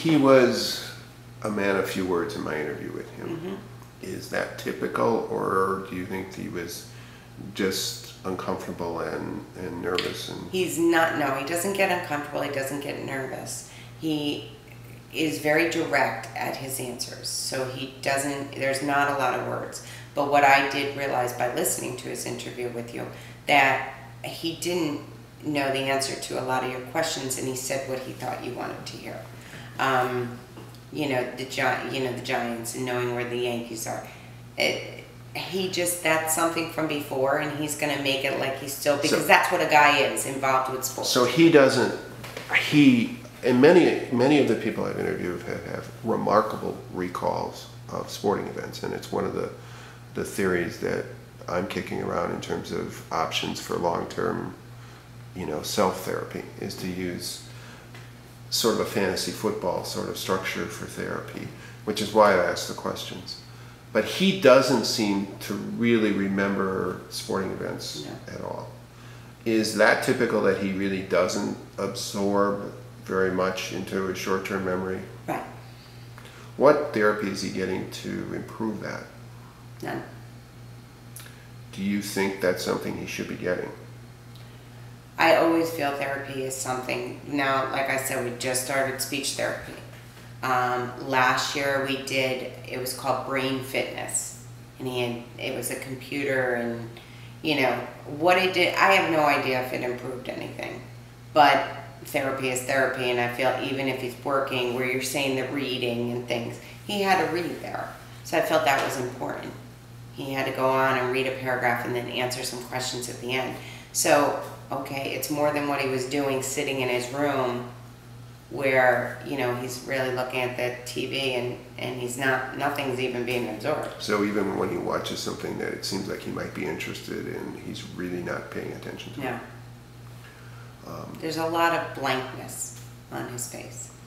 He was a man of few words in my interview with him. Mm-hmm. Is that typical, or do you think he was just uncomfortable and nervous? And He's not, no, he doesn't get uncomfortable, he doesn't get nervous. He is very direct at his answers, so he doesn't, there's not a lot of words. But what I did realize by listening to his interview with you, that he didn't know the answer to a lot of your questions, and he said what he thought you wanted to hear. The Giants, and knowing where the Yankees are. That's something from before, and he's going to make it like he's still, because that's what a guy is, involved with sports. So and many of the people I've interviewed have remarkable recalls of sporting events, and it's one of the theories that I'm kicking around in terms of options for long-term, self-therapy, is to use sort of a fantasy football sort of structure for therapy, which is why I asked the questions. But he doesn't seem to really remember sporting events at all. Is that typical, that he really doesn't absorb very much into his short-term memory? Right. What therapy is he getting to improve that? None. Do you think that's something he should be getting? I always feel therapy is something. Now, like I said, we just started speech therapy. Last year it was called Brain Fitness. And it was a computer, and what it did, I have no idea if it improved anything. But therapy is therapy, and I feel even if he's working where you're saying the reading and things, he had to read there. So I felt that was important. He had to go on and read a paragraph and then answer some questions at the end. So, okay, it's more than what he was doing sitting in his room where, he's really looking at the TV and he's nothing's even being absorbed. So even when he watches something that it seems like he might be interested in, he's really not paying attention to it? No. There's a lot of blankness on his face.